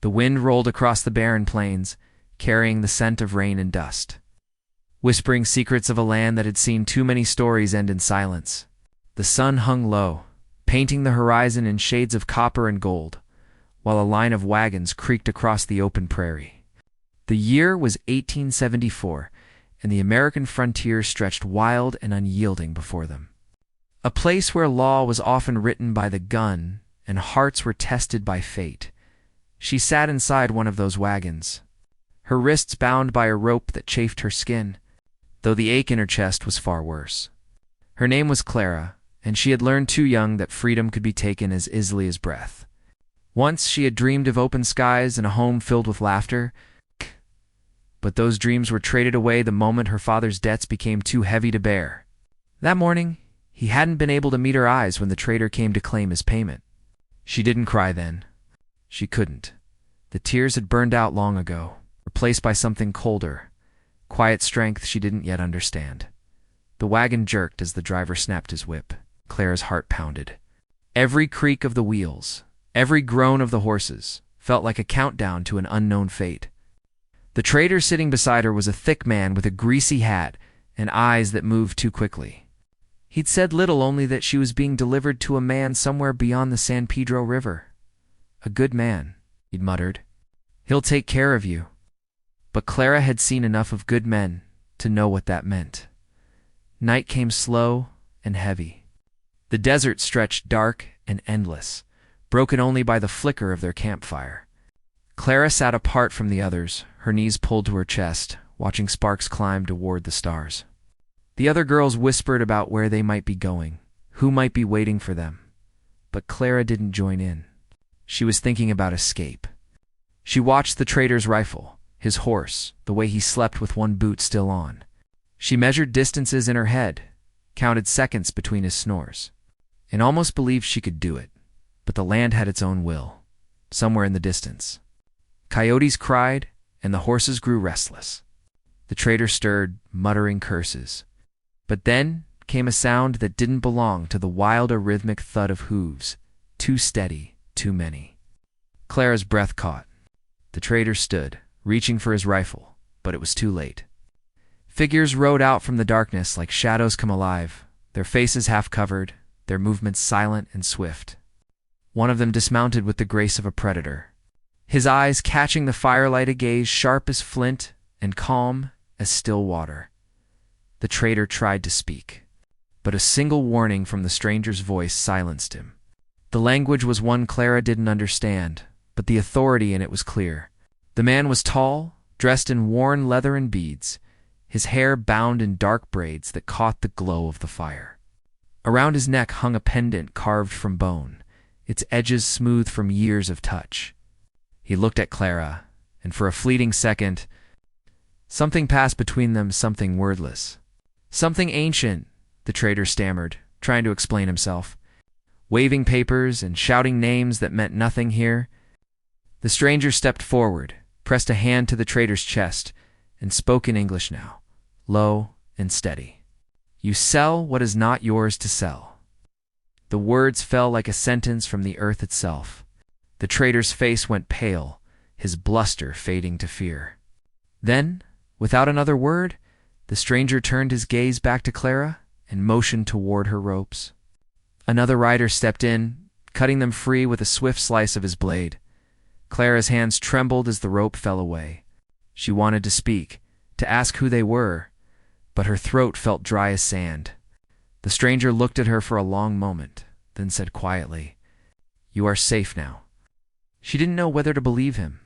The wind rolled across the barren plains, carrying the scent of rain and dust, whispering secrets of a land that had seen too many stories end in silence. The sun hung low, painting the horizon in shades of copper and gold, while a line of wagons creaked across the open prairie. The year was 1874, and the American frontier stretched wild and unyielding before them. A place where law was often written by the gun and hearts were tested by fate. She sat inside one of those wagons, her wrists bound by a rope that chafed her skin, though the ache in her chest was far worse. Her name was Clara, and she had learned too young that freedom could be taken as easily as breath. Once she had dreamed of open skies and a home filled with laughter, but those dreams were traded away the moment her father's debts became too heavy to bear. That morning, he hadn't been able to meet her eyes when the trader came to claim his payment. She didn't cry then. She couldn't. The tears had burned out long ago, replaced by something colder, quiet strength she didn't yet understand. The wagon jerked as the driver snapped his whip. Clara's heart pounded. Every creak of the wheels, every groan of the horses, felt like a countdown to an unknown fate. The trader sitting beside her was a thick man with a greasy hat and eyes that moved too quickly. He'd said little, only that she was being delivered to a man somewhere beyond the San Pedro River. A good man, he'd muttered. He'll take care of you. But Clara had seen enough of good men to know what that meant. Night came slow and heavy. The desert stretched dark and endless, broken only by the flicker of their campfire. Clara sat apart from the others, her knees pulled to her chest, watching sparks climb toward the stars. The other girls whispered about where they might be going, who might be waiting for them. But Clara didn't join in. She was thinking about escape. She watched the trader's rifle, his horse, the way he slept with one boot still on. She measured distances in her head, counted seconds between his snores, and almost believed she could do it. But the land had its own will, somewhere in the distance. Coyotes cried, and the horses grew restless. The trader stirred, muttering curses. But then came a sound that didn't belong to the wild, arrhythmic thud of hooves, too steady, too many. Clara's breath caught. The trader stood, reaching for his rifle, but it was too late. Figures rode out from the darkness like shadows come alive, their faces half covered, their movements silent and swift. One of them dismounted with the grace of a predator, his eyes catching the firelight, a gaze sharp as flint and calm as still water. The trader tried to speak, but a single warning from the stranger's voice silenced him. The language was one Clara didn't understand, but the authority in it was clear. The man was tall, dressed in worn leather and beads, his hair bound in dark braids that caught the glow of the fire. Around his neck hung a pendant carved from bone, its edges smooth from years of touch. He looked at Clara, and for a fleeting second, something passed between them, something wordless. Something ancient, the trader stammered, trying to explain himself, waving papers and shouting names that meant nothing here. The stranger stepped forward, pressed a hand to the trader's chest, and spoke in English now, low and steady. You sell what is not yours to sell. The words fell like a sentence from the earth itself. The trader's face went pale, his bluster fading to fear. Then, without another word, the stranger turned his gaze back to Clara and motioned toward her ropes. Another rider stepped in, cutting them free with a swift slice of his blade. Clara's hands trembled as the rope fell away. She wanted to speak, to ask who they were, but her throat felt dry as sand. The stranger looked at her for a long moment, then said quietly, "You are safe now." She didn't know whether to believe him,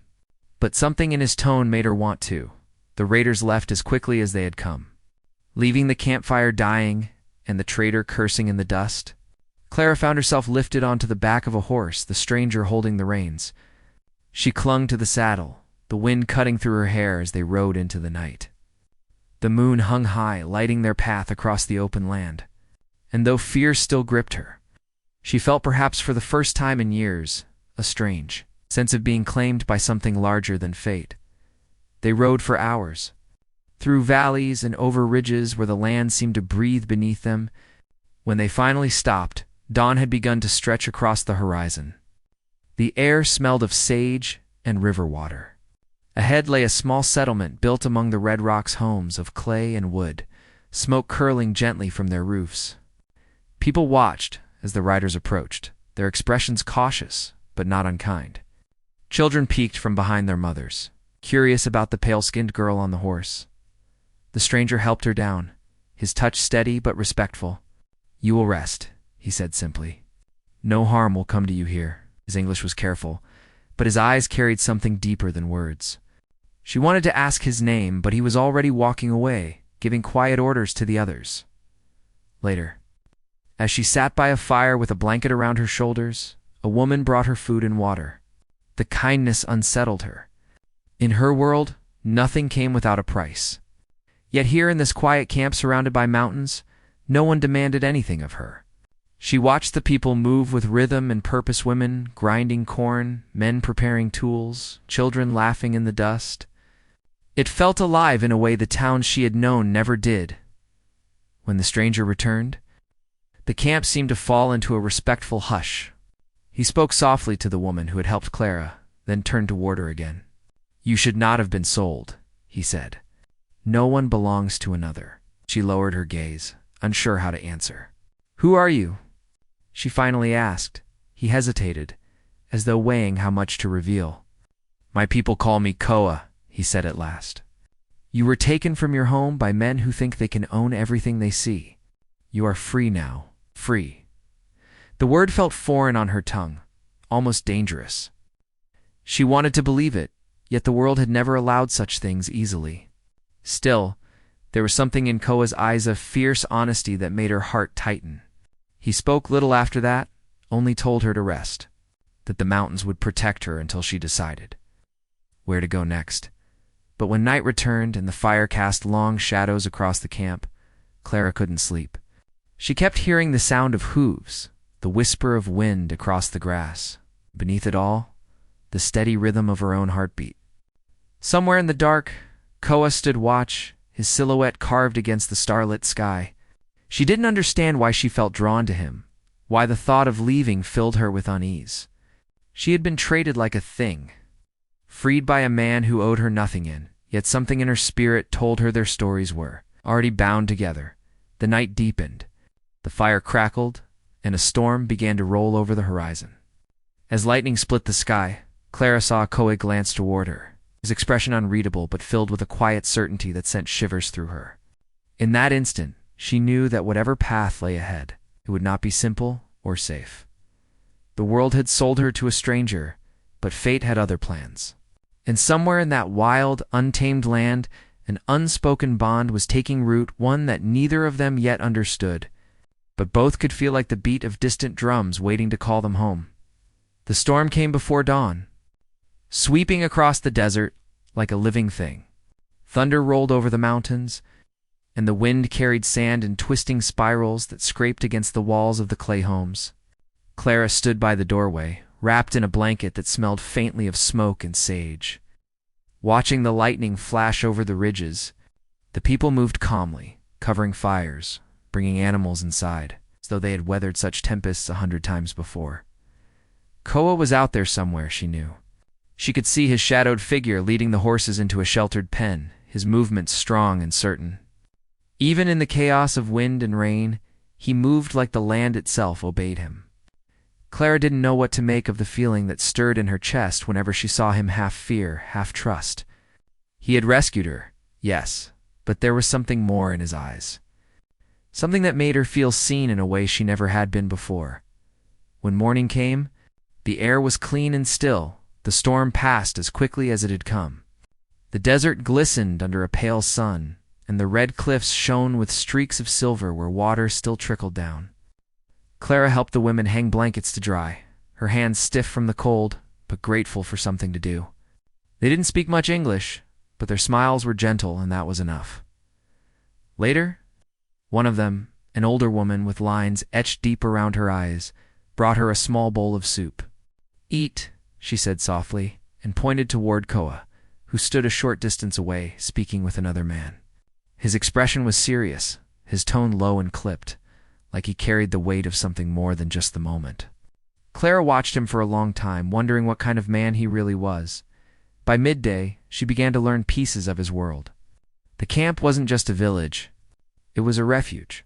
but something in his tone made her want to. The raiders left as quickly as they had come, leaving the campfire dying and the trader cursing in the dust. Clara found herself lifted onto the back of a horse, the stranger holding the reins. She clung to the saddle, the wind cutting through her hair as they rode into the night. The moon hung high, lighting their path across the open land. And though fear still gripped her, she felt perhaps for the first time in years a strange sense of being claimed by something larger than fate. They rode for hours, through valleys and over ridges where the land seemed to breathe beneath them. When they finally stopped, dawn had begun to stretch across the horizon. The air smelled of sage and river water. Ahead lay a small settlement built among the red rocks, homes of clay and wood, smoke curling gently from their roofs. People watched as the riders approached, their expressions cautious but not unkind. Children peeked from behind their mothers, curious about the pale-skinned girl on the horse. The stranger helped her down, his touch steady but respectful. "You will rest," he said simply. "No harm will come to you here." His English was careful, but his eyes carried something deeper than words. She wanted to ask his name, but he was already walking away, giving quiet orders to the others. Later, as she sat by a fire with a blanket around her shoulders, a woman brought her food and water. The kindness unsettled her. In her world, nothing came without a price. Yet here in this quiet camp surrounded by mountains, no one demanded anything of her. She watched the people move with rhythm and purpose, women grinding corn, men preparing tools, children laughing in the dust. It felt alive in a way the towns she had known never did. When the stranger returned, the camp seemed to fall into a respectful hush. He spoke softly to the woman who had helped Clara, then turned toward her again. "You should not have been sold," he said. "No one belongs to another." She lowered her gaze, unsure how to answer. "Who are you?" she finally asked. He hesitated, as though weighing how much to reveal. "My people call me Koa," he said at last. "You were taken from your home by men who think they can own everything they see. You are free now, free." The word felt foreign on her tongue, almost dangerous. She wanted to believe it, yet the world had never allowed such things easily. Still, there was something in Koa's eyes of fierce honesty that made her heart tighten. He spoke little after that, only told her to rest, that the mountains would protect her until she decided where to go next. But when night returned and the fire cast long shadows across the camp, Clara couldn't sleep. She kept hearing the sound of hooves, the whisper of wind across the grass. Beneath it all, the steady rhythm of her own heartbeat. Somewhere in the dark, Koa stood watch, his silhouette carved against the starlit sky. She didn't understand why she felt drawn to him, why the thought of leaving filled her with unease. She had been traded like a thing, freed by a man who owed her nothing yet something in her spirit told her their stories were already bound together. The night deepened, the fire crackled, and a storm began to roll over the horizon. As lightning split the sky, Clara saw Koa glance toward her, his expression unreadable but filled with a quiet certainty that sent shivers through her. In that instant, she knew that whatever path lay ahead, it would not be simple or safe. The world had sold her to a stranger, but fate had other plans. And somewhere in that wild, untamed land, an unspoken bond was taking root, one that neither of them yet understood, but both could feel like the beat of distant drums waiting to call them home. The storm came before dawn, sweeping across the desert like a living thing. Thunder rolled over the mountains, and the wind carried sand in twisting spirals that scraped against the walls of the clay homes. Clara stood by the doorway, wrapped in a blanket that smelled faintly of smoke and sage. Watching the lightning flash over the ridges, the people moved calmly, covering fires, bringing animals inside, as though they had weathered such tempests 100 times before. Koa was out there somewhere, she knew. She could see his shadowed figure leading the horses into a sheltered pen, his movements strong and certain. Even in the chaos of wind and rain, he moved like the land itself obeyed him. Clara didn't know what to make of the feeling that stirred in her chest whenever she saw him, half fear, half trust. He had rescued her, yes, but there was something more in his eyes. Something that made her feel seen in a way she never had been before. When morning came, the air was clean and still. The storm passed as quickly as it had come. The desert glistened under a pale sun, and the red cliffs shone with streaks of silver where water still trickled down. Clara helped the women hang blankets to dry, her hands stiff from the cold, but grateful for something to do. They didn't speak much English, but their smiles were gentle, and that was enough. Later, one of them, an older woman with lines etched deep around her eyes, brought her a small bowl of soup. "Eat," she said softly, and pointed toward Koa, who stood a short distance away, speaking with another man. His expression was serious, his tone low and clipped, like he carried the weight of something more than just the moment. Clara watched him for a long time, wondering what kind of man he really was. By midday, she began to learn pieces of his world. The camp wasn't just a village. It was a refuge.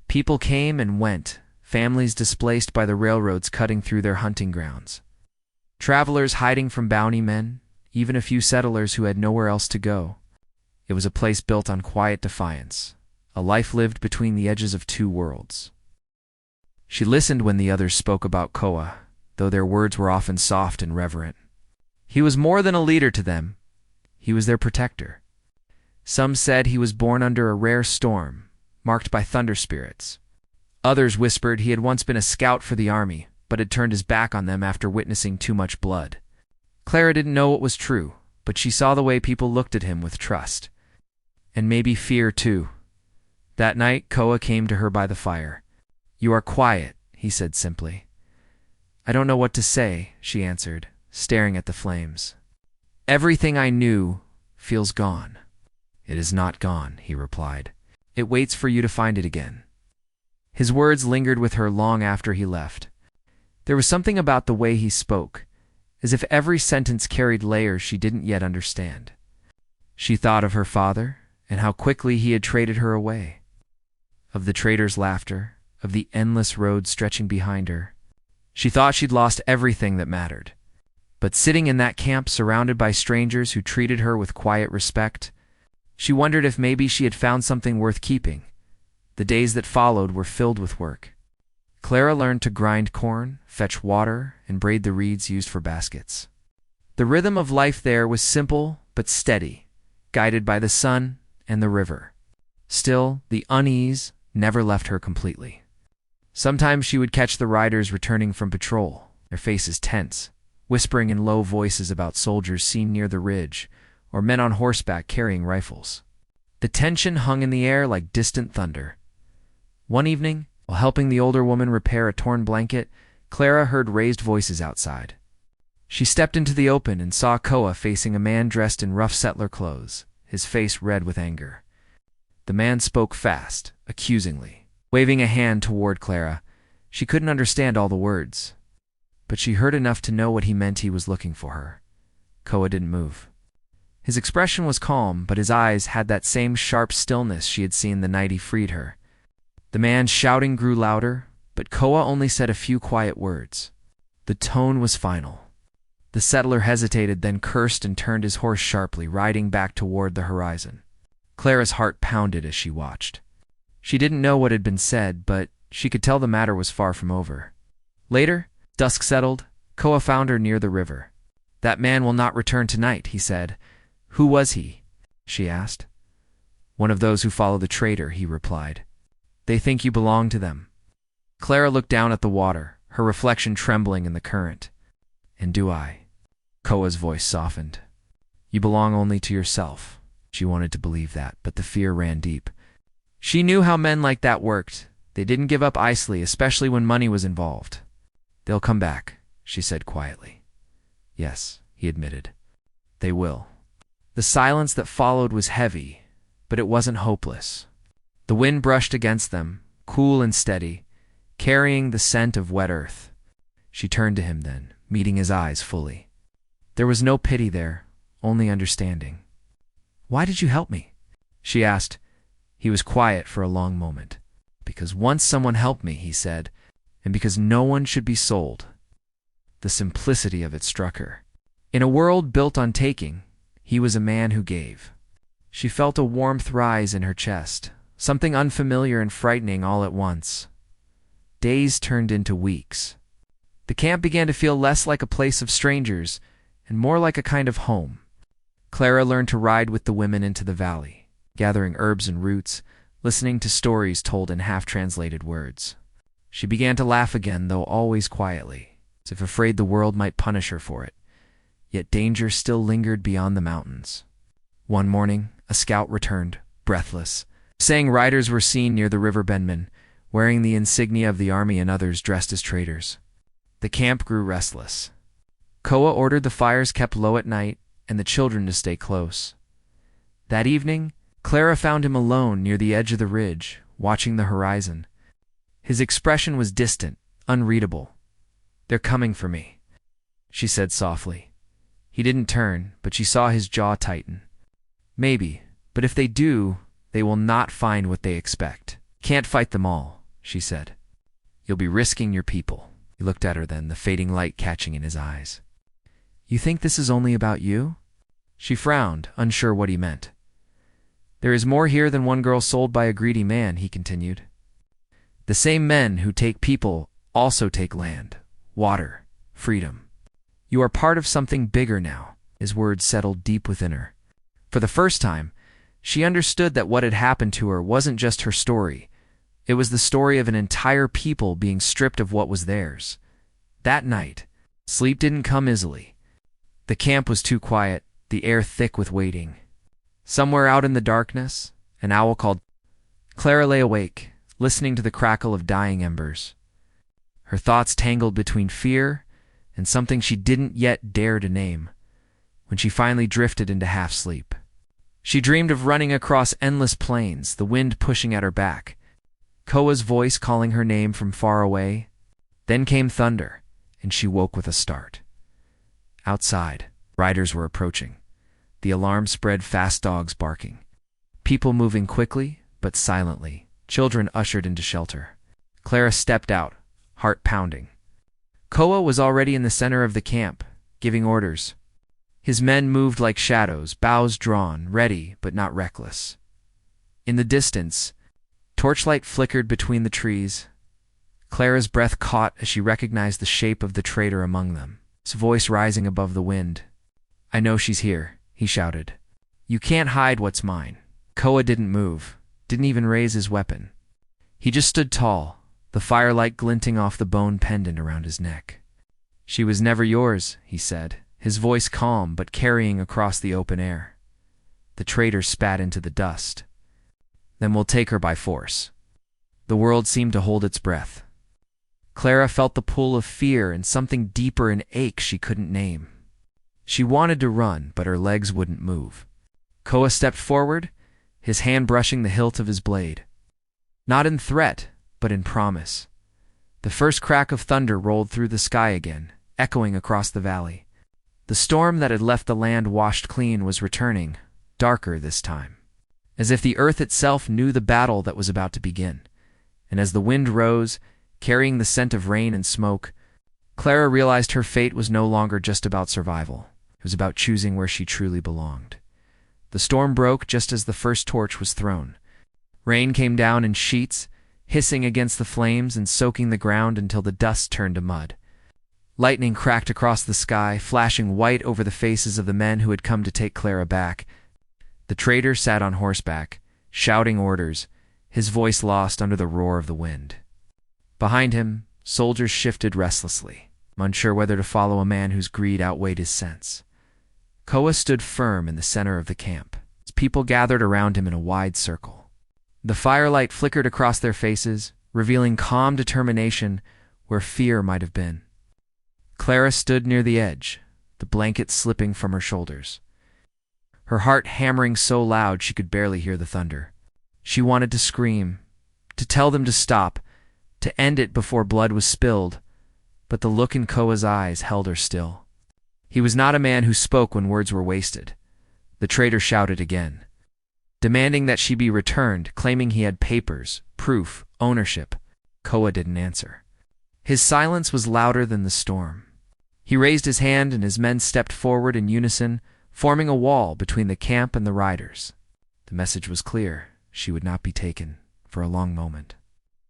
People came and went, families displaced by the railroads cutting through their hunting grounds. Travelers hiding from bounty men, even a few settlers who had nowhere else to go. It was a place built on quiet defiance, a life lived between the edges of two worlds. She listened when the others spoke about Koa, though their words were often soft and reverent. He was more than a leader to them. He was their protector. Some said he was born under a rare storm, marked by thunder spirits. Others whispered he had once been a scout for the army, but had turned his back on them after witnessing too much blood. Clara didn't know what was true, but she saw the way people looked at him with trust. And maybe fear, too. That night, Koa came to her by the fire. "You are quiet," he said simply. "I don't know what to say," she answered, staring at the flames. "Everything I knew feels gone." "It is not gone," he replied. "It waits for you to find it again." His words lingered with her long after he left. There was something about the way he spoke, as if every sentence carried layers she didn't yet understand. She thought of her father, and how quickly he had traded her away. Of the trader's laughter, of the endless road stretching behind her. She thought she'd lost everything that mattered. But sitting in that camp surrounded by strangers who treated her with quiet respect, she wondered if maybe she had found something worth keeping. The days that followed were filled with work. Clara learned to grind corn, fetch water, and braid the reeds used for baskets. The rhythm of life there was simple but steady, guided by the sun and the river. Still, the unease never left her completely. Sometimes she would catch the riders returning from patrol, their faces tense, whispering in low voices about soldiers seen near the ridge, or men on horseback carrying rifles. The tension hung in the air like distant thunder. One evening, while helping the older woman repair a torn blanket, Clara heard raised voices outside. She stepped into the open and saw Koa facing a man dressed in rough settler clothes, his face red with anger. The man spoke fast, accusingly, waving a hand toward Clara. She couldn't understand all the words, but she heard enough to know what he meant. He was looking for her. Koa didn't move. His expression was calm, but his eyes had that same sharp stillness she had seen the night he freed her. The man's shouting grew louder, but Koa only said a few quiet words. The tone was final. The settler hesitated, then cursed and turned his horse sharply, riding back toward the horizon. Clara's heart pounded as she watched. She didn't know what had been said, but she could tell the matter was far from over. Later, dusk settled. Koa found her near the river. "That man will not return tonight," he said. "Who was he?" she asked. "One of those who follow the trader," he replied. "They think you belong to them." Clara looked down at the water, her reflection trembling in the current. "And do I?" Koa's voice softened. "You belong only to yourself." She wanted to believe that, but the fear ran deep. She knew how men like that worked. They didn't give up easily, especially when money was involved. "They'll come back," she said quietly. "Yes," he admitted. "They will." The silence that followed was heavy, but it wasn't hopeless. The wind brushed against them, cool and steady, carrying the scent of wet earth. She turned to him then, meeting his eyes fully. There was no pity there, only understanding. "Why did you help me?" she asked. He was quiet for a long moment. "Because once someone helped me," he said, "and because no one should be sold." The simplicity of it struck her. In a world built on taking, he was a man who gave. She felt a warmth rise in her chest, something unfamiliar and frightening all at once. Days turned into weeks. The camp began to feel less like a place of strangers and more like a kind of home. Clara learned to ride with the women into the valley, gathering herbs and roots, listening to stories told in half-translated words. She began to laugh again, though always quietly, as if afraid the world might punish her for it. Yet danger still lingered beyond the mountains. One morning, a scout returned, breathless, saying riders were seen near the river Benman, wearing the insignia of the army and others dressed as traders. The camp grew restless. Koa ordered the fires kept low at night and the children to stay close. That evening, Clara found him alone near the edge of the ridge, watching the horizon. His expression was distant, unreadable. "They're coming for me," she said softly. He didn't turn, but she saw his jaw tighten. Maybe, but if they do, they will not find what they expect. Can't fight them all, she said. You'll be risking your people. He looked at her then, the fading light catching in his eyes. You think this is only about you? She frowned, unsure what he meant. There is more here than one girl sold by a greedy man, he continued. The same men who take people also take land, water, freedom. You are part of something bigger now. His words settled deep within her. For the first time, she understood that what had happened to her wasn't just her story. It was the story of an entire people being stripped of what was theirs. That night, sleep didn't come easily. The camp was too quiet, the air thick with waiting. Somewhere out in the darkness, an owl called. Clara lay awake, listening to the crackle of dying embers. Her thoughts tangled between fear and something she didn't yet dare to name, when she finally drifted into half-sleep. She dreamed of running across endless plains, the wind pushing at her back, Koa's voice calling her name from far away. Then came thunder, and she woke with a start. Outside, riders were approaching. The alarm spread, fast dogs barking. People moving quickly, but silently. Children ushered into shelter. Clara stepped out, heart pounding. Koa was already in the center of the camp, giving orders. His men moved like shadows, bows drawn, ready but not reckless. In the distance, torchlight flickered between the trees. Clara's breath caught as she recognized the shape of the traitor among them, his voice rising above the wind. I know she's here, he shouted. You can't hide what's mine. Koa didn't move, didn't even raise his weapon. He just stood tall, the firelight glinting off the bone pendant around his neck. She was never yours, he said, his voice calm but carrying across the open air. The traitor spat into the dust. Then we'll take her by force. The world seemed to hold its breath. Clara felt the pull of fear and something deeper, an ache she couldn't name. She wanted to run, but her legs wouldn't move. Koa stepped forward, his hand brushing the hilt of his blade. Not in threat, but in promise. The first crack of thunder rolled through the sky again, echoing across the valley. The storm that had left the land washed clean was returning, darker this time, as if the earth itself knew the battle that was about to begin. And as the wind rose, carrying the scent of rain and smoke, Clara realized her fate was no longer just about survival. It was about choosing where she truly belonged. The storm broke just as the first torch was thrown. Rain came down in sheets, hissing against the flames and soaking the ground until the dust turned to mud. Lightning cracked across the sky, flashing white over the faces of the men who had come to take Clara back. The traitor sat on horseback, shouting orders, his voice lost under the roar of the wind. Behind him, soldiers shifted restlessly, unsure whether to follow a man whose greed outweighed his sense. Koa stood firm in the center of the camp, as people gathered around him in a wide circle. The firelight flickered across their faces, revealing calm determination where fear might have been. Clara stood near the edge, the blanket slipping from her shoulders. Her heart hammering so loud she could barely hear the thunder. She wanted to scream, to tell them to stop, to end it before blood was spilled, but the look in Koa's eyes held her still. He was not a man who spoke when words were wasted. The traitor shouted again, demanding that she be returned, claiming he had papers, proof, ownership. Koa didn't answer. His silence was louder than the storm. He raised his hand and his men stepped forward in unison, forming a wall between the camp and the riders. The message was clear. She would not be taken. For a long moment,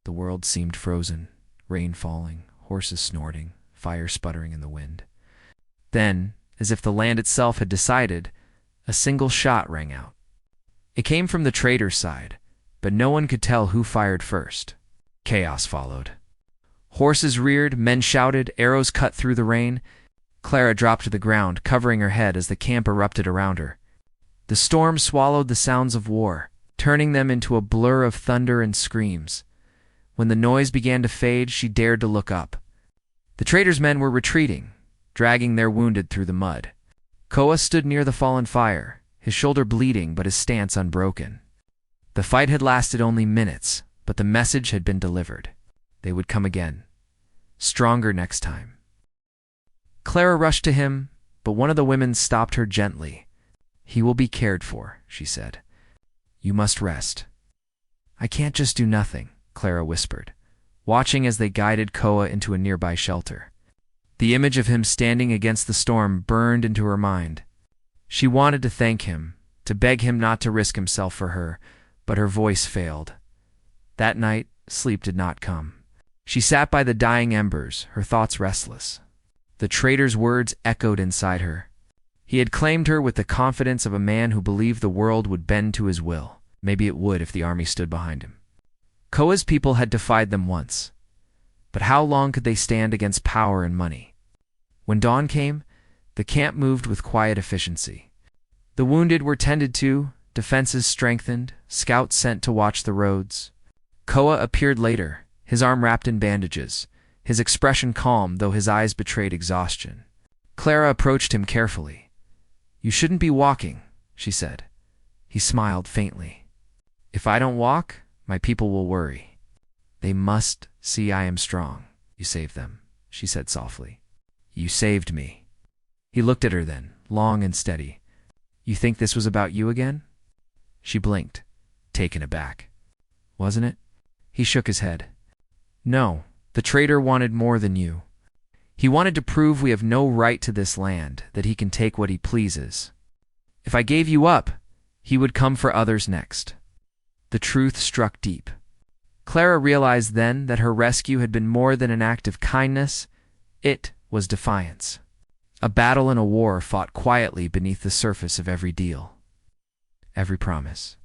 the world seemed frozen, rain falling, horses snorting, fire sputtering in the wind. Then, as if the land itself had decided, a single shot rang out. It came from the traitor's side, but no one could tell who fired first. Chaos followed. Horses reared, men shouted, arrows cut through the rain. Clara dropped to the ground, covering her head as the camp erupted around her. The storm swallowed the sounds of war, turning them into a blur of thunder and screams. When the noise began to fade, she dared to look up. The traitor's men were retreating, dragging their wounded through the mud. Koa stood near the fallen fire, his shoulder bleeding but his stance unbroken. The fight had lasted only minutes, but the message had been delivered. They would come again, stronger next time. Clara rushed to him, but one of the women stopped her gently. "He will be cared for," she said. "You must rest." "I can't just do nothing," Clara whispered, watching as they guided Koa into a nearby shelter. The image of him standing against the storm burned into her mind. She wanted to thank him, to beg him not to risk himself for her, but her voice failed. That night, sleep did not come. She sat by the dying embers, her thoughts restless. The trader's words echoed inside her. He had claimed her with the confidence of a man who believed the world would bend to his will. Maybe it would if the army stood behind him. Koa's people had defied them once. But how long could they stand against power and money? When dawn came, the camp moved with quiet efficiency. The wounded were tended to, defenses strengthened, scouts sent to watch the roads. Koa appeared later, his arm wrapped in bandages, his expression calm though his eyes betrayed exhaustion. Clara approached him carefully. "You shouldn't be walking," she said. He smiled faintly. "If I don't walk, my people will worry. They must see I am strong." "You saved them," she said softly. "You saved me." He looked at her then, long and steady. "You think this was about you again?" She blinked, taken aback. "Wasn't it?" He shook his head. "No, the traitor wanted more than you. He wanted to prove we have no right to this land, that he can take what he pleases. If I gave you up, he would come for others next." The truth struck deep. Clara realized then that her rescue had been more than an act of kindness. It was defiance. A battle and a war fought quietly beneath the surface of every deal, every promise.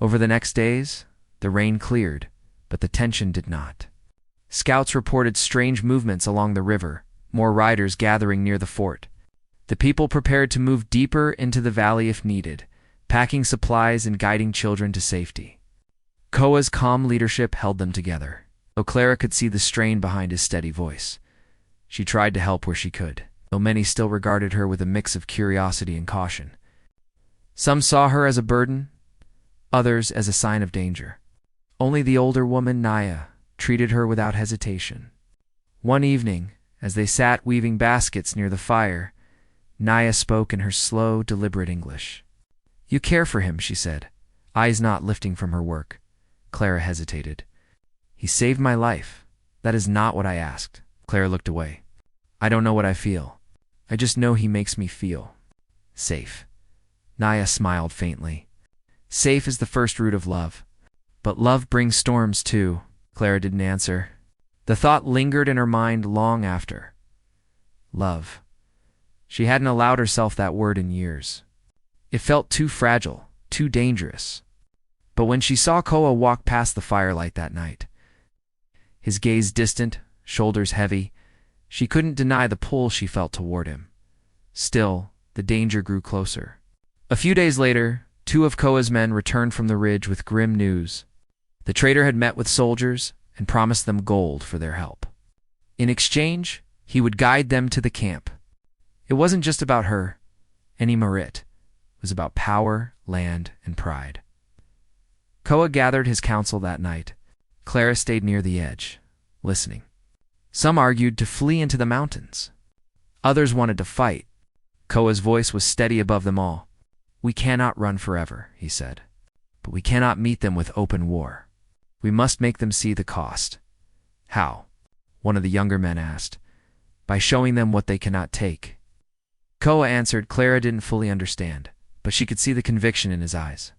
Over the next days, the rain cleared, but the tension did not. Scouts reported strange movements along the river, more riders gathering near the fort. The people prepared to move deeper into the valley if needed, packing supplies and guiding children to safety. Koa's calm leadership held them together, though Clara could see the strain behind his steady voice. She tried to help where she could, though many still regarded her with a mix of curiosity and caution. Some saw her as a burden, others as a sign of danger. Only the older woman, Naya, treated her without hesitation. One evening, as they sat weaving baskets near the fire, Naya spoke in her slow, deliberate English. "You care for him," she said, eyes not lifting from her work. Clara hesitated. "He saved my life. That is not what I asked." Clara looked away. "I don't know what I feel. I just know he makes me feel safe." Naya smiled faintly. "Safe is the first root of love. But love brings storms too." Clara didn't answer. The thought lingered in her mind long after. Love. She hadn't allowed herself that word in years. It felt too fragile, too dangerous. But when she saw Koa walk past the firelight that night, his gaze distant, shoulders heavy, she couldn't deny the pull she felt toward him. Still, the danger grew closer. A few days later, 2 of Koa's men returned from the ridge with grim news. The traitor had met with soldiers and promised them gold for their help. In exchange, he would guide them to the camp. It wasn't just about her, any merit. It was about power, land, and pride. Koa gathered his council that night. Clara stayed near the edge, listening. Some argued to flee into the mountains. Others wanted to fight. Koa's voice was steady above them all. "We cannot run forever," he said. "But we cannot meet them with open war. We must make them see the cost." "How?" one of the younger men asked. "By showing them what they cannot take." Koa answered. Clara didn't fully understand, but she could see the conviction in his eyes.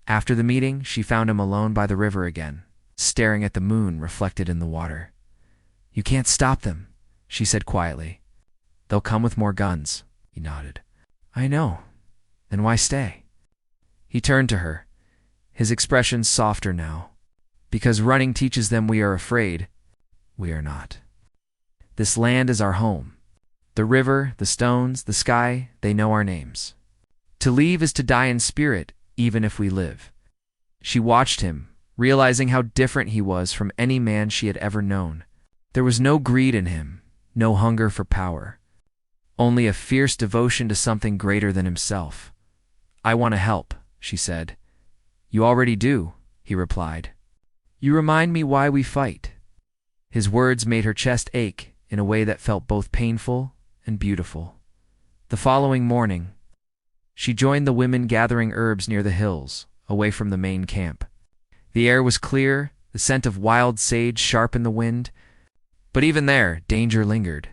After the meeting, she found him alone by the river again, staring at the moon reflected in the water. "You can't stop them," she said quietly. "They'll come with more guns," he nodded. "I know. Then why stay?" He turned to her, his expression softer now. "Because running teaches them we are afraid. We are not. This land is our home. The river, the stones, the sky, they know our names. To leave is to die in spirit, even if we live." She watched him, realizing how different he was from any man she had ever known. There was no greed in him, no hunger for power. Only a fierce devotion to something greater than himself. "I want to help," she said. "You already do," he replied. "You remind me why we fight." His words made her chest ache in a way that felt both painful and beautiful. The following morning, she joined the women gathering herbs near the hills, away from the main camp. The air was clear, the scent of wild sage sharp in the wind, but even there, danger lingered.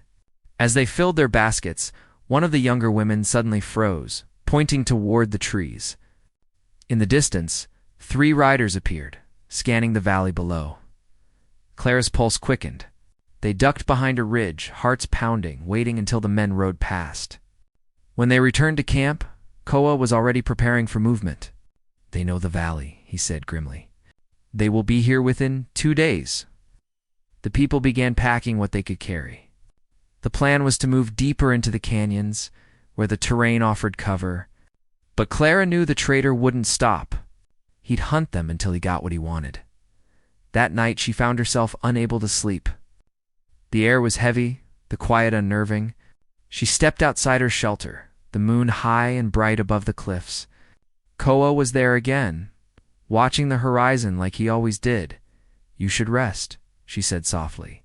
As they filled their baskets, one of the younger women suddenly froze, pointing toward the trees. In the distance, 3 riders appeared, scanning the valley below. Clara's pulse quickened. They ducked behind a ridge, hearts pounding, waiting until the men rode past. When they returned to camp, Koa was already preparing for movement. "They know the valley," he said grimly. "They will be here within 2 days." The people began packing what they could carry. The plan was to move deeper into the canyons, where the terrain offered cover. But Clara knew the traitor wouldn't stop. He'd hunt them until he got what he wanted. That night she found herself unable to sleep. The air was heavy, the quiet unnerving. She stepped outside her shelter, the moon high and bright above the cliffs. Koa was there again, watching the horizon like he always did. "You should rest," she said softly.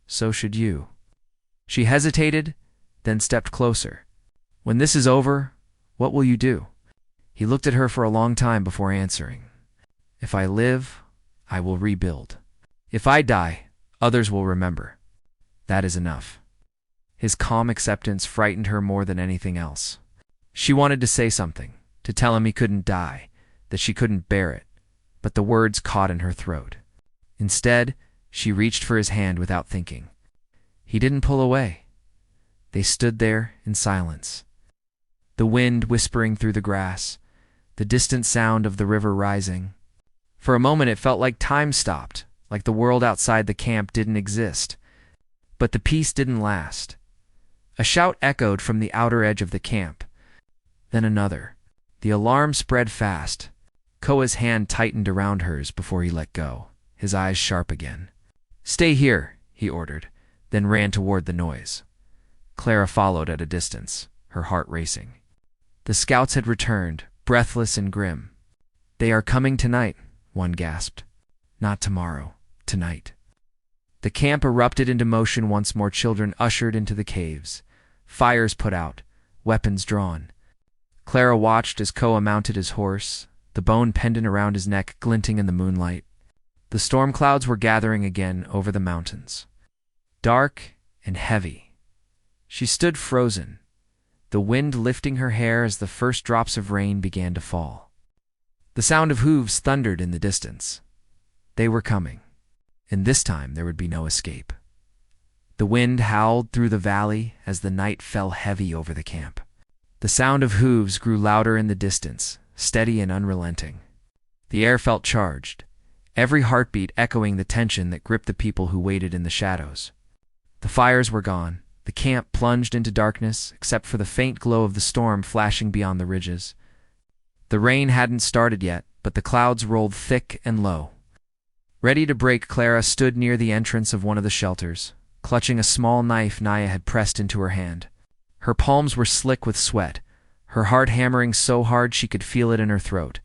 "So should you." She hesitated, then stepped closer. "When this is over, what will you do?" He looked at her for a long time before answering. "If I live, I will rebuild. If I die, others will remember. That is enough." His calm acceptance frightened her more than anything else. She wanted to say something, to tell him he couldn't die, that she couldn't bear it, but the words caught in her throat. Instead, she reached for his hand without thinking. He didn't pull away. They stood there in silence. The wind whispering through the grass, the distant sound of the river rising. For a moment it felt like time stopped, like the world outside the camp didn't exist. But the peace didn't last. A shout echoed from the outer edge of the camp. Then another. The alarm spread fast. Koa's hand tightened around hers before he let go, his eyes sharp again. "Stay here," he ordered, then ran toward the noise. Clara followed at a distance, her heart racing. The scouts had returned, breathless and grim. "They are coming tonight," one gasped. "Not tomorrow, tonight." The camp erupted into motion once more. Children ushered into the caves. Fires put out, weapons drawn. Clara watched as Koa mounted his horse, the bone pendant around his neck glinting in the moonlight. The storm clouds were gathering again over the mountains. Dark and heavy. She stood frozen, the wind lifting her hair as the first drops of rain began to fall. The sound of hooves thundered in the distance. They were coming, and this time there would be no escape. The wind howled through the valley as the night fell heavy over the camp. The sound of hooves grew louder in the distance, steady and unrelenting. The air felt charged, every heartbeat echoing the tension that gripped the people who waited in the shadows. The fires were gone. The camp plunged into darkness, except for the faint glow of the storm flashing beyond the ridges. The rain hadn't started yet, but the clouds rolled thick and low. Ready to break, Clara stood near the entrance of one of the shelters, clutching a small knife Naya had pressed into her hand. Her palms were slick with sweat, her heart hammering so hard she could feel it in her throat.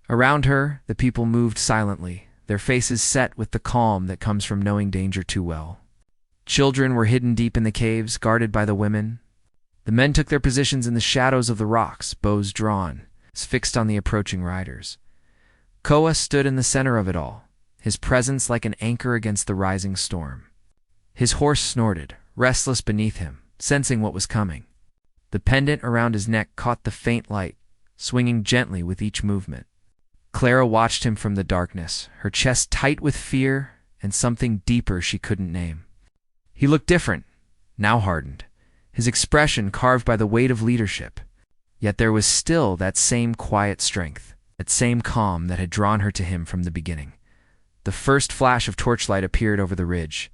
Around her, the people moved silently, their faces set with the calm that comes from knowing danger too well. Children were hidden deep in the caves, guarded by the women. The men took their positions in the shadows of the rocks, bows drawn, fixed on the approaching riders. Koa stood in the center of it all, his presence like an anchor against the rising storm. His horse snorted, restless beneath him, sensing what was coming. The pendant around his neck caught the faint light, swinging gently with each movement. Clara watched him from the darkness, her chest tight with fear and something deeper she couldn't name. He looked different, now hardened, his expression carved by the weight of leadership. Yet there was still that same quiet strength, that same calm that had drawn her to him from the beginning. The first flash of torchlight appeared over the ridge.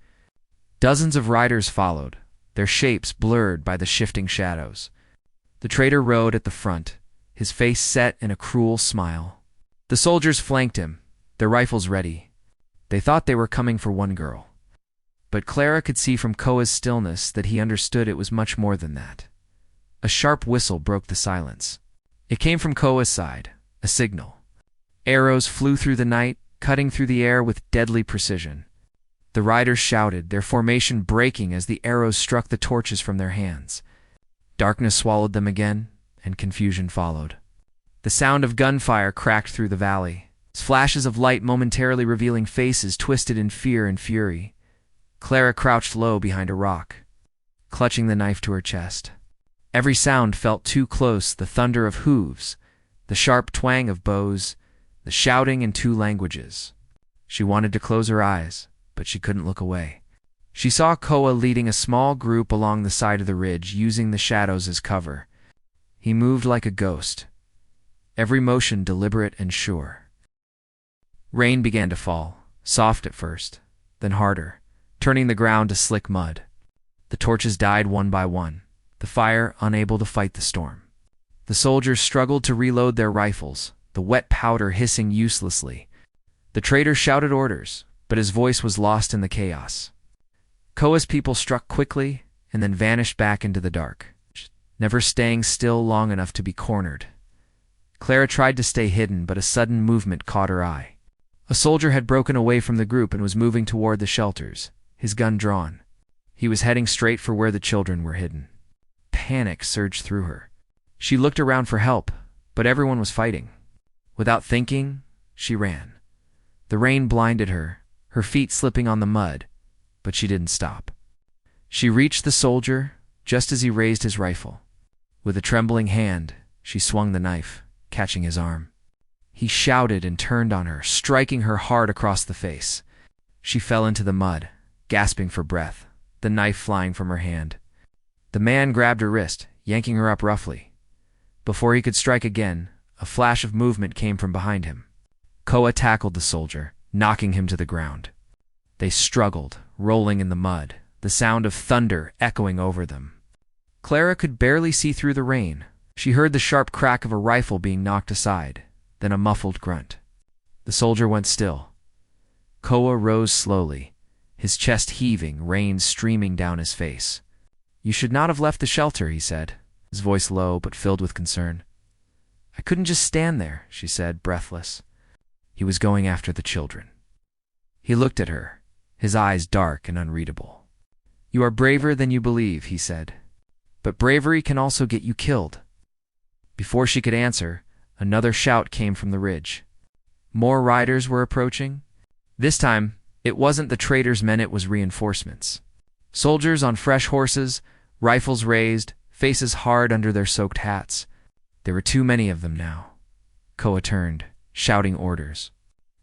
Dozens of riders followed, their shapes blurred by the shifting shadows. The traitor rode at the front, his face set in a cruel smile. The soldiers flanked him, their rifles ready. They thought they were coming for one girl. But Clara could see from Koa's stillness that he understood it was much more than that. A sharp whistle broke the silence. It came from Koa's side, a signal. Arrows flew through the night, cutting through the air with deadly precision. The riders shouted, their formation breaking as the arrows struck the torches from their hands. Darkness swallowed them again, and confusion followed. The sound of gunfire cracked through the valley, flashes of light momentarily revealing faces twisted in fear and fury. Clara crouched low behind a rock, clutching the knife to her chest. Every sound felt too close, the thunder of hooves, the sharp twang of bows, the shouting in two languages. She wanted to close her eyes, but she couldn't look away. She saw Koa leading a small group along the side of the ridge, using the shadows as cover. He moved like a ghost, every motion deliberate and sure. Rain began to fall, soft at first, then harder, turning the ground to slick mud. The torches died one by one, the fire unable to fight the storm. The soldiers struggled to reload their rifles, the wet powder hissing uselessly. The traitor shouted orders, but his voice was lost in the chaos. Koa's people struck quickly and then vanished back into the dark, never staying still long enough to be cornered. Clara tried to stay hidden, but a sudden movement caught her eye. A soldier had broken away from the group and was moving toward the shelters, his gun drawn. He was heading straight for where the children were hidden. Panic surged through her. She looked around for help, but everyone was fighting. Without thinking, she ran. The rain blinded her, her feet slipping on the mud, but she didn't stop. She reached the soldier just as he raised his rifle. With a trembling hand, she swung the knife, catching his arm. He shouted and turned on her, striking her hard across the face. She fell into the mud, gasping for breath, the knife flying from her hand. The man grabbed her wrist, yanking her up roughly. Before he could strike again, a flash of movement came from behind him. Koa tackled the soldier, knocking him to the ground. They struggled, rolling in the mud, the sound of thunder echoing over them. Clara could barely see through the rain. She heard the sharp crack of a rifle being knocked aside, then a muffled grunt. The soldier went still. Koa rose slowly, his chest heaving, rain streaming down his face. "You should not have left the shelter," he said, his voice low but filled with concern. "I couldn't just stand there," she said, breathless. He was going after the children. He looked at her, his eyes dark and unreadable. "You are braver than you believe," he said. "But bravery can also get you killed." Before she could answer, another shout came from the ridge. More riders were approaching. This time, it wasn't the traitors' men, it was reinforcements. Soldiers on fresh horses, rifles raised, faces hard under their soaked hats. There were too many of them now. Koa turned, shouting orders.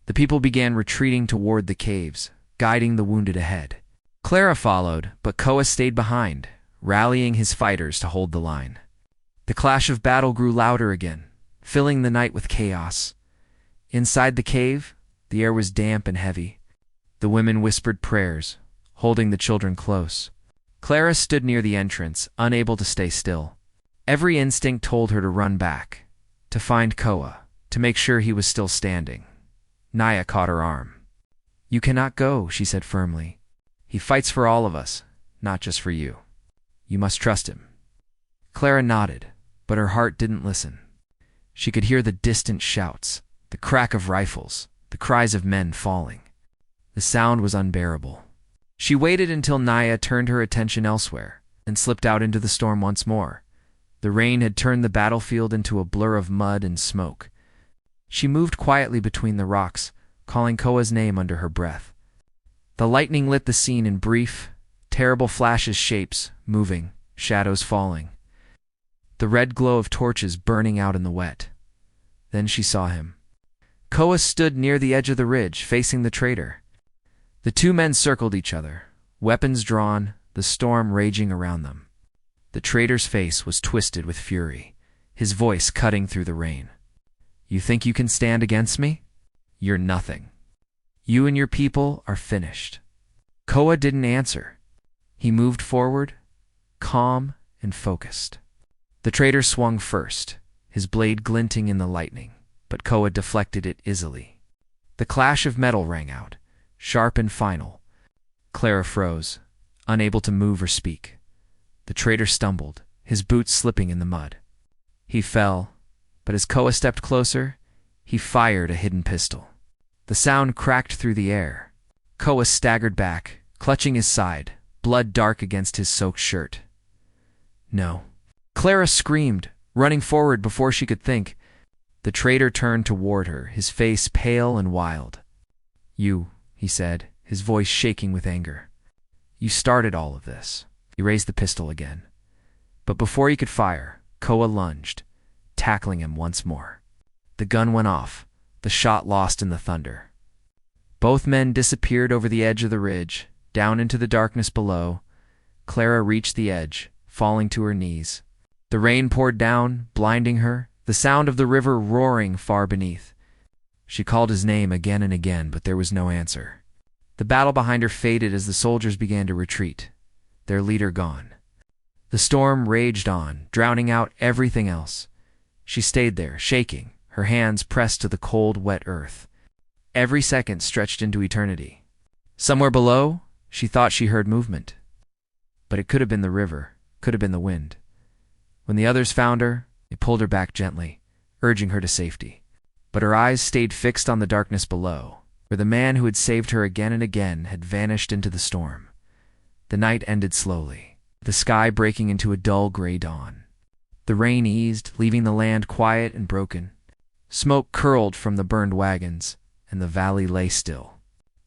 The people began retreating toward the caves, guiding the wounded ahead. Clara followed, but Koa stayed behind, rallying his fighters to hold the line. The clash of battle grew louder again, filling the night with chaos. Inside the cave, the air was damp and heavy. The women whispered prayers, holding the children close. Clara stood near the entrance, unable to stay still. Every instinct told her to run back, to find Koa, to make sure he was still standing. Naya caught her arm. "You cannot go," she said firmly. "He fights for all of us, not just for you. You must trust him." Clara nodded, but her heart didn't listen. She could hear the distant shouts, the crack of rifles, the cries of men falling. The sound was unbearable. She waited until Naya turned her attention elsewhere, and slipped out into the storm once more. The rain had turned the battlefield into a blur of mud and smoke. She moved quietly between the rocks, calling Koa's name under her breath. The lightning lit the scene in brief, terrible flashes, shapes moving, shadows falling. The red glow of torches burning out in the wet. Then she saw him. Koa stood near the edge of the ridge, facing the traitor. The two men circled each other, weapons drawn, the storm raging around them. The traitor's face was twisted with fury, his voice cutting through the rain. "You think you can stand against me? You're nothing. You and your people are finished." Koa didn't answer. He moved forward, calm and focused. The traitor swung first, his blade glinting in the lightning, but Koa deflected it easily. The clash of metal rang out, sharp and final. Clara froze, unable to move or speak. The traitor stumbled, his boots slipping in the mud. He fell, but as Koa stepped closer, he fired a hidden pistol. The sound cracked through the air. Koa staggered back, clutching his side, blood dark against his soaked shirt. "No," Clara screamed, running forward before she could think. The traitor turned toward her, his face pale and wild. "You," he said, his voice shaking with anger. "You started all of this." He raised the pistol again. But before he could fire, Koa lunged, tackling him once more. The gun went off, the shot lost in the thunder. Both men disappeared over the edge of the ridge, down into the darkness below. Clara reached the edge, falling to her knees. The rain poured down, blinding her, the sound of the river roaring far beneath. She called his name again and again, but there was no answer. The battle behind her faded as the soldiers began to retreat, their leader gone. The storm raged on, drowning out everything else. She stayed there, shaking, her hands pressed to the cold, wet earth. Every second stretched into eternity. Somewhere below, she thought she heard movement. But it could have been the river, could have been the wind. When the others found her, they pulled her back gently, urging her to safety. But her eyes stayed fixed on the darkness below, where the man who had saved her again and again had vanished into the storm. The night ended slowly, the sky breaking into a dull gray dawn. The rain eased, leaving the land quiet and broken. Smoke curled from the burned wagons, and the valley lay still.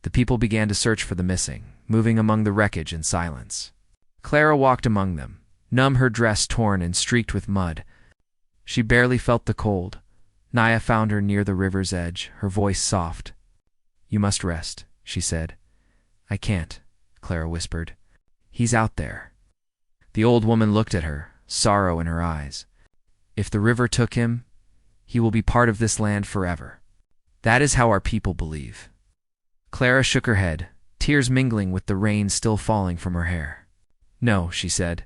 The people began to search for the missing, moving among the wreckage in silence. Clara walked among them, numb, her dress torn and streaked with mud. She barely felt the cold. Naya found her near the river's edge, her voice soft. "You must rest," she said. "I can't," Clara whispered. "He's out there." The old woman looked at her, sorrow in her eyes. "If the river took him, he will be part of this land forever. That is how our people believe." Clara shook her head, tears mingling with the rain still falling from her hair. "No," she said.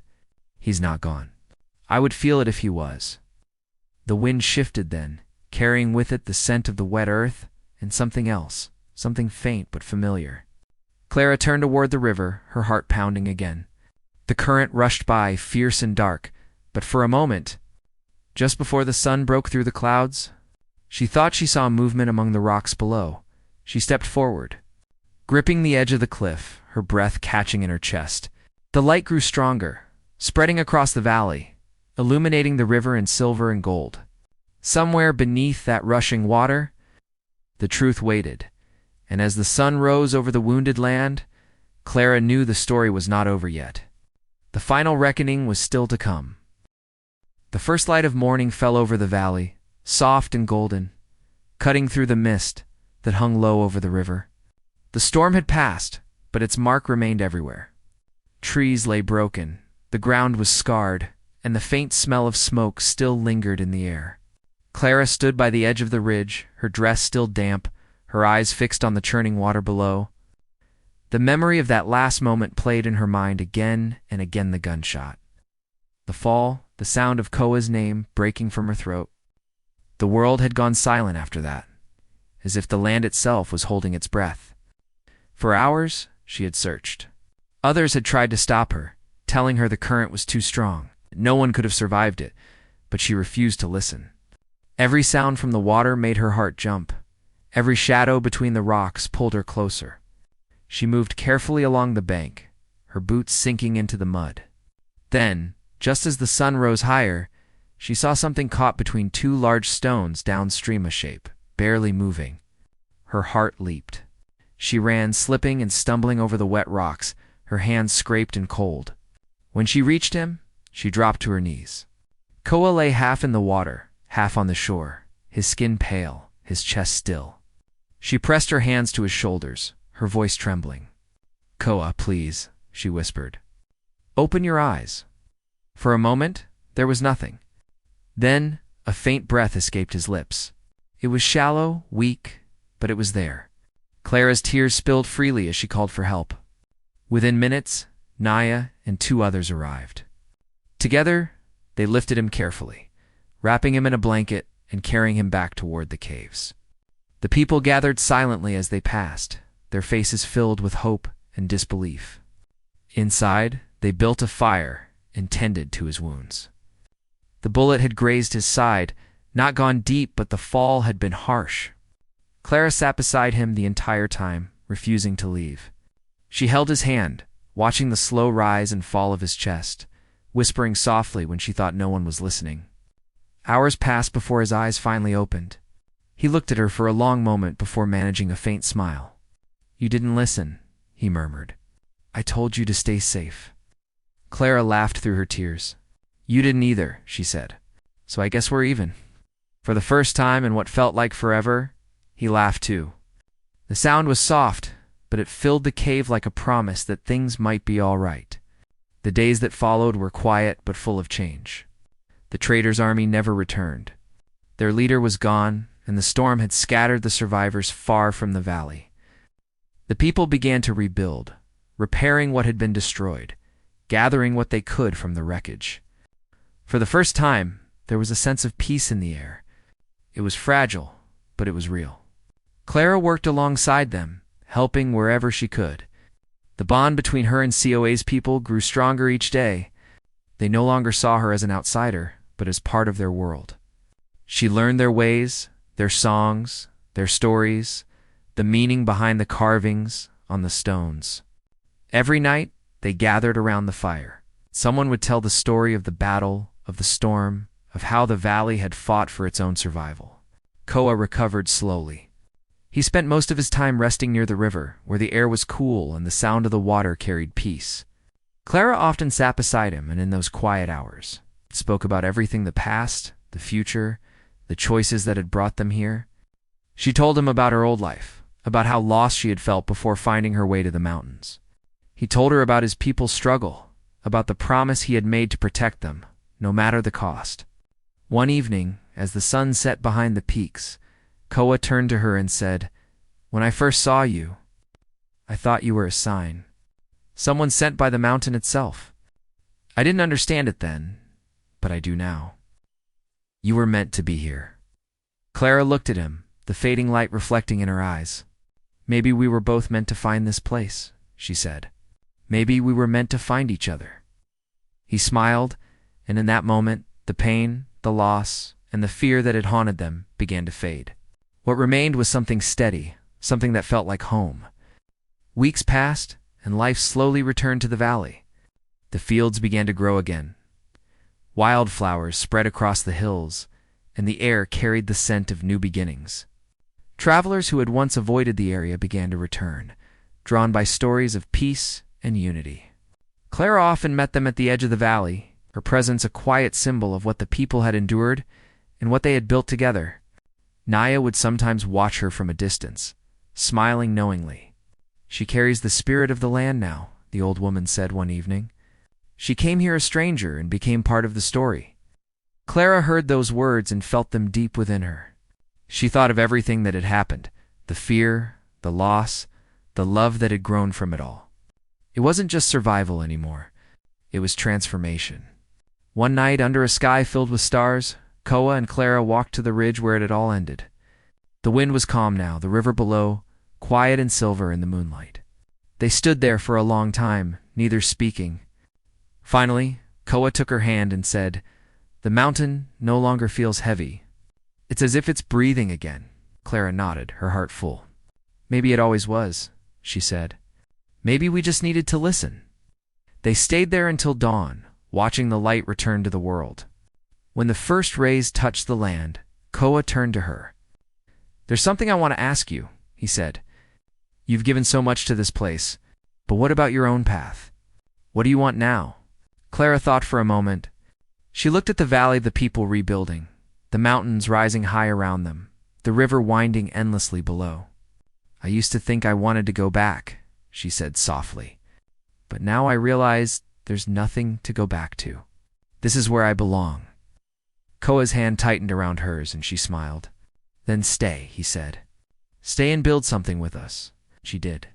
"He's not gone. I would feel it if he was." The wind shifted then, carrying with it the scent of the wet earth and something else, something faint but familiar. Clara turned toward the river, her heart pounding again. The current rushed by, fierce and dark, but for a moment, just before the sun broke through the clouds, she thought she saw movement among the rocks below. She stepped forward, gripping the edge of the cliff, her breath catching in her chest. The light grew stronger, spreading across the valley, illuminating the river in silver and gold. Somewhere beneath that rushing water, the truth waited, and as the sun rose over the wounded land, Clara knew the story was not over yet. The final reckoning was still to come. The first light of morning fell over the valley, soft and golden, cutting through the mist that hung low over the river. The storm had passed, but its mark remained everywhere. Trees lay broken, the ground was scarred, and the faint smell of smoke still lingered in the air. Clara stood by the edge of the ridge, her dress still damp, her eyes fixed on the churning water below. The memory of that last moment played in her mind again and again, the gunshot. The fall, the sound of Koa's name breaking from her throat. The world had gone silent after that, as if the land itself was holding its breath. For hours, she had searched. Others had tried to stop her, telling her the current was too strong. No one could have survived it, but she refused to listen. Every sound from the water made her heart jump. Every shadow between the rocks pulled her closer. She moved carefully along the bank, her boots sinking into the mud. Then, just as the sun rose higher, she saw something caught between two large stones downstream a shape, barely moving. Her heart leaped. She ran, slipping and stumbling over the wet rocks, her hands scraped and cold. When she reached him, she dropped to her knees. Koa lay half in the water, half on the shore, his skin pale, his chest still. She pressed her hands to his shoulders, her voice trembling. "Koa, please," she whispered. "Open your eyes." For a moment, there was nothing. Then, a faint breath escaped his lips. It was shallow, weak, but it was there. Clara's tears spilled freely as she called for help. Within minutes, Naya and two others arrived. Together, they lifted him carefully, wrapping him in a blanket and carrying him back toward the caves. The people gathered silently as they passed, their faces filled with hope and disbelief. Inside, they built a fire and tended to his wounds. The bullet had grazed his side, not gone deep, but the fall had been harsh. Clara sat beside him the entire time, refusing to leave. She held his hand, watching the slow rise and fall of his chest, whispering softly when she thought no one was listening. Hours passed before his eyes finally opened. He looked at her for a long moment before managing a faint smile. "You didn't listen," he murmured. "I told you to stay safe." Clara laughed through her tears. "You didn't either," she said. "So I guess we're even." For the first time in what felt like forever, he laughed too. The sound was soft, but it filled the cave like a promise that things might be all right. The days that followed were quiet but full of change. The trader's army never returned. Their leader was gone, and the storm had scattered the survivors far from the valley. The people began to rebuild, repairing what had been destroyed, gathering what they could from the wreckage. For the first time, there was a sense of peace in the air. It was fragile, but it was real. Clara worked alongside them, helping wherever she could. The bond between her and COA's people grew stronger each day. They no longer saw her as an outsider, but as part of their world. She learned their ways, their songs, their stories, the meaning behind the carvings on the stones. Every night, they gathered around the fire. Someone would tell the story of the battle, of the storm, of how the valley had fought for its own survival. Koa recovered slowly. He spent most of his time resting near the river, where the air was cool and the sound of the water carried peace. Clara often sat beside him, and in those quiet hours, spoke about everything: the past, the future, the choices that had brought them here. She told him about her old life, about how lost she had felt before finding her way to the mountains. He told her about his people's struggle, about the promise he had made to protect them, no matter the cost. One evening, as the sun set behind the peaks, Koa turned to her and said, "When I first saw you, I thought you were a sign. Someone sent by the mountain itself. I didn't understand it then, but I do now. You were meant to be here." Clara looked at him, the fading light reflecting in her eyes. "Maybe we were both meant to find this place," she said. "Maybe we were meant to find each other." He smiled, and in that moment, the pain, the loss, and the fear that had haunted them began to fade. What remained was something steady, something that felt like home. Weeks passed, and life slowly returned to the valley. The fields began to grow again. Wildflowers spread across the hills, and the air carried the scent of new beginnings. Travelers who had once avoided the area began to return, drawn by stories of peace and unity. Clara often met them at the edge of the valley, her presence a quiet symbol of what the people had endured and what they had built together. Naya would sometimes watch her from a distance, smiling knowingly. "She carries the spirit of the land now," the old woman said one evening. "She came here a stranger and became part of the story." Clara heard those words and felt them deep within her. She thought of everything that had happened, the fear, the loss, the love that had grown from it all. It wasn't just survival anymore. It was transformation. One night, under a sky filled with stars, Koa and Clara walked to the ridge where it had all ended. The wind was calm now, the river below, quiet and silver in the moonlight. They stood there for a long time, neither speaking. Finally, Koa took her hand and said, "The mountain no longer feels heavy. It's as if it's breathing again." Clara nodded, her heart full. "Maybe it always was," she said. "Maybe we just needed to listen." They stayed there until dawn, watching the light return to the world. When the first rays touched the land, Koa turned to her. "There's something I want to ask you," he said. "You've given so much to this place, but what about your own path? What do you want now?" Clara thought for a moment. She looked at the valley, the people rebuilding, the mountains rising high around them, the river winding endlessly below. "I used to think I wanted to go back," she said softly. "But now I realize there's nothing to go back to. This is where I belong." Koa's hand tightened around hers, and she smiled. "Then stay," he said. "Stay and build something with us." She did.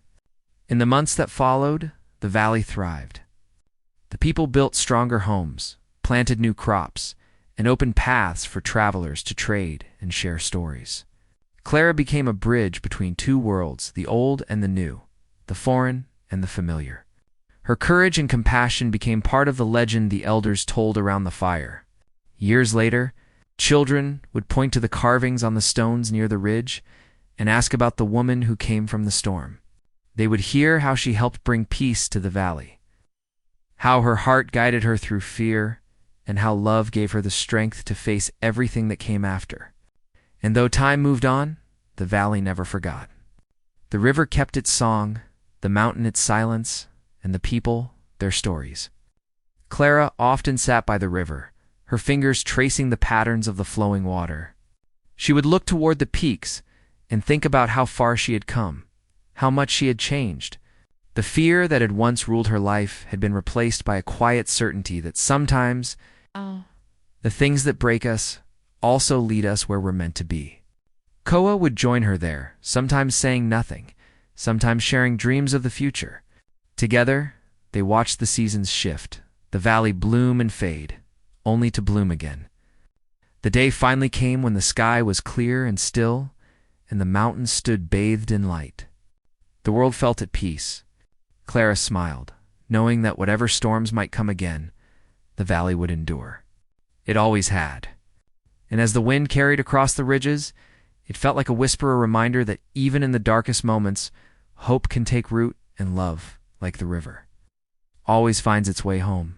In the months that followed, the valley thrived. The people built stronger homes, planted new crops, and opened paths for travelers to trade and share stories. Clara became a bridge between two worlds, the old and the new, the foreign and the familiar. Her courage and compassion became part of the legend the elders told around the fire. Years later, children would point to the carvings on the stones near the ridge and ask about the woman who came from the storm. They would hear how she helped bring peace to the valley. how her heart guided her through fear, and how love gave her the strength to face everything that came after. And though time moved on, the valley never forgot. The river kept its song, the mountain its silence, and the people their stories. Clara often sat by the river, her fingers tracing the patterns of the flowing water. She would look toward the peaks and think about how far she had come, how much she had changed. The fear that had once ruled her life had been replaced by a quiet certainty that sometimes the things that break us also lead us where we're meant to be. Koa would join her there, sometimes saying nothing, sometimes sharing dreams of the future. Together, they watched the seasons shift, the valley bloom and fade, only to bloom again. The day finally came when the sky was clear and still, and the mountains stood bathed in light. The world felt at peace. Clara smiled, knowing that whatever storms might come again, the valley would endure. It always had. And as the wind carried across the ridges, it felt like a whisper, a reminder that even in the darkest moments, hope can take root and love, like the river, always finds its way home.